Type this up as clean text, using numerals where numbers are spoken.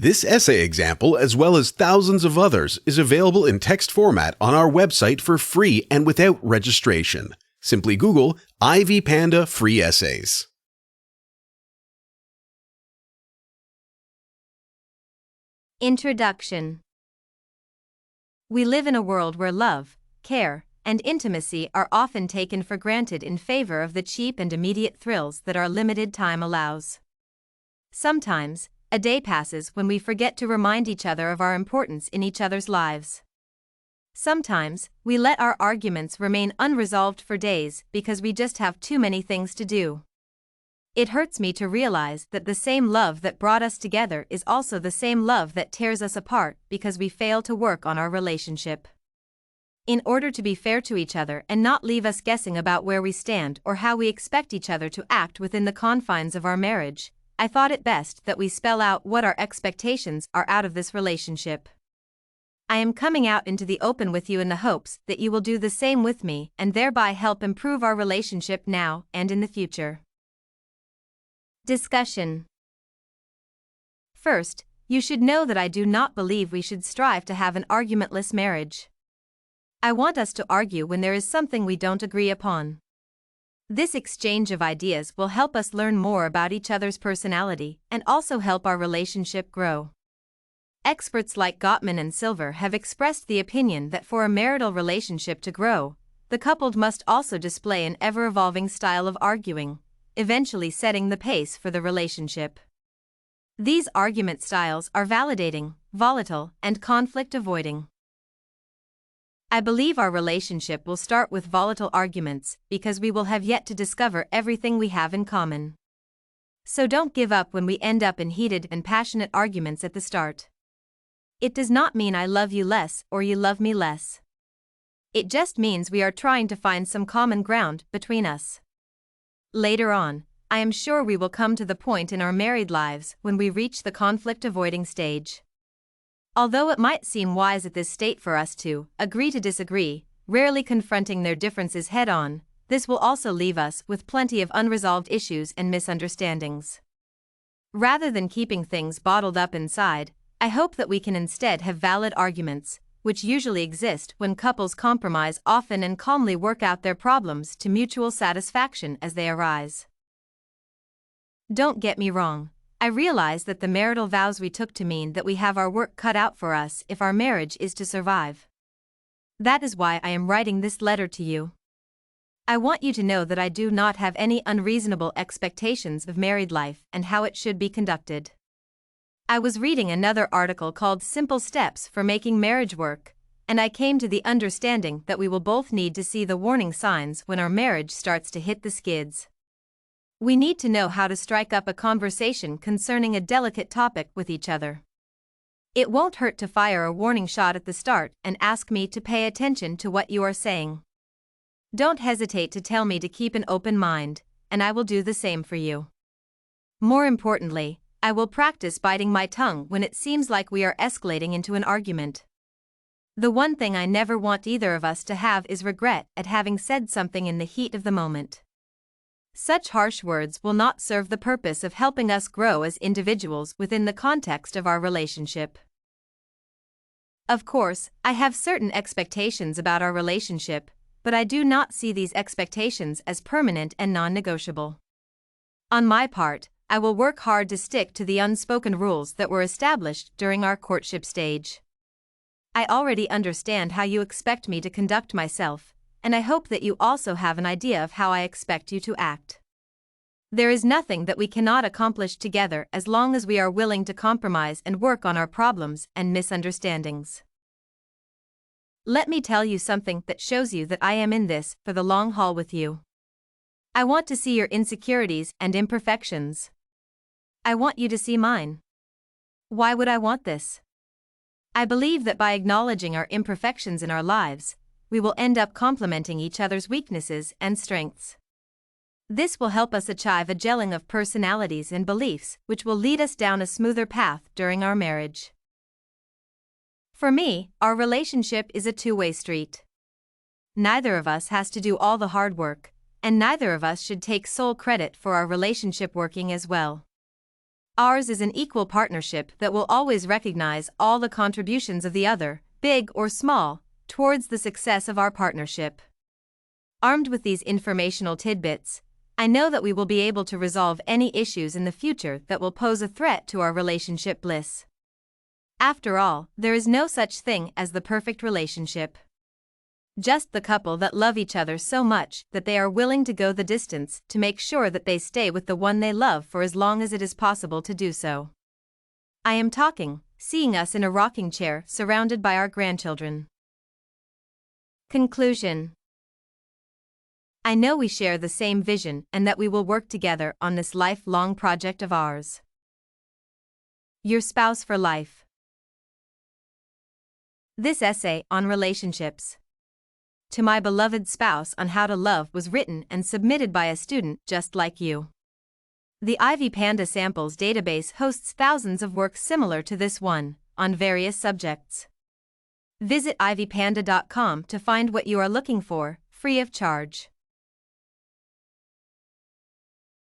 This essay example, as well as thousands of others, is available in text format on our website for free and without registration. Simply Google Ivy Panda Free Essays. Introduction. We live in a world where love, care, and intimacy are often taken for granted in favor of the cheap and immediate thrills that our limited time allows. Sometimes, a day passes when we forget to remind each other of our importance in each other's lives. Sometimes, we let our arguments remain unresolved for days because we just have too many things to do. It hurts me to realize that the same love that brought us together is also the same love that tears us apart because we fail to work on our relationship. In order to be fair to each other and not leave us guessing about where we stand or how we expect each other to act within the confines of our marriage, I thought it best that we spell out what our expectations are out of this relationship. I am coming out into the open with you in the hopes that you will do the same with me and thereby help improve our relationship now and in the future. Discussion. First, you should know that I do not believe we should strive to have an argumentless marriage. I want us to argue when there is something we don't agree upon. This exchange of ideas will help us learn more about each other's personality and also help our relationship grow. Experts like Gottman and Silver have expressed the opinion that for a marital relationship to grow, the couple must also display an ever-evolving style of arguing, eventually setting the pace for the relationship. These argument styles are validating, volatile, and conflict-avoiding. I believe our relationship will start with volatile arguments because we will have yet to discover everything we have in common. So don't give up when we end up in heated and passionate arguments at the start. It does not mean I love you less or you love me less. It just means we are trying to find some common ground between us. Later on, I am sure we will come to the point in our married lives when we reach the conflict-avoiding stage. Although it might seem wise at this state for us to agree to disagree, rarely confronting their differences head-on, this will also leave us with plenty of unresolved issues and misunderstandings. Rather than keeping things bottled up inside, I hope that we can instead have valid arguments, which usually exist when couples compromise often and calmly work out their problems to mutual satisfaction as they arise. Don't get me wrong. I realize that the marital vows we took to mean that we have our work cut out for us if our marriage is to survive. That is why I am writing this letter to you. I want you to know that I do not have any unreasonable expectations of married life and how it should be conducted. I was reading another article called Simple Steps for Making Marriage Work, and I came to the understanding that we will both need to see the warning signs when our marriage starts to hit the skids. We need to know how to strike up a conversation concerning a delicate topic with each other. It won't hurt to fire a warning shot at the start and ask me to pay attention to what you are saying. Don't hesitate to tell me to keep an open mind, and I will do the same for you. More importantly, I will practice biting my tongue when it seems like we are escalating into an argument. The one thing I never want either of us to have is regret at having said something in the heat of the moment. Such harsh words will not serve the purpose of helping us grow as individuals within the context of our relationship. Of course, I have certain expectations about our relationship, but I do not see these expectations as permanent and non-negotiable. On my part, I will work hard to stick to the unspoken rules that were established during our courtship stage. I already understand how you expect me to conduct myself, and I hope that you also have an idea of how I expect you to act. There is nothing that we cannot accomplish together as long as we are willing to compromise and work on our problems and misunderstandings. Let me tell you something that shows you that I am in this for the long haul with you. I want to see your insecurities and imperfections. I want you to see mine. Why would I want this? I believe that by acknowledging our imperfections in our lives, we will end up complementing each other's weaknesses and strengths. This will help us achieve a gelling of personalities and beliefs which will lead us down a smoother path during our marriage. For me, our relationship is a two-way street. Neither of us has to do all the hard work, and neither of us should take sole credit for our relationship working as well. Ours is an equal partnership that will always recognize all the contributions of the other, big or small, towards the success of our partnership. Armed with these informational tidbits, I know that we will be able to resolve any issues in the future that will pose a threat to our relationship bliss. After all, there is no such thing as the perfect relationship. Just the couple that love each other so much that they are willing to go the distance to make sure that they stay with the one they love for as long as it is possible to do so. I am talking, seeing us in a rocking chair surrounded by our grandchildren. Conclusion. I know we share the same vision and that we will work together on this lifelong project of ours. Your spouse for life. This essay on relationships to my beloved spouse on how to love was written and submitted by a student just like you. The Ivy Panda Samples database hosts thousands of works similar to this one, on various subjects. Visit ivypanda.com to find what you are looking for, free of charge.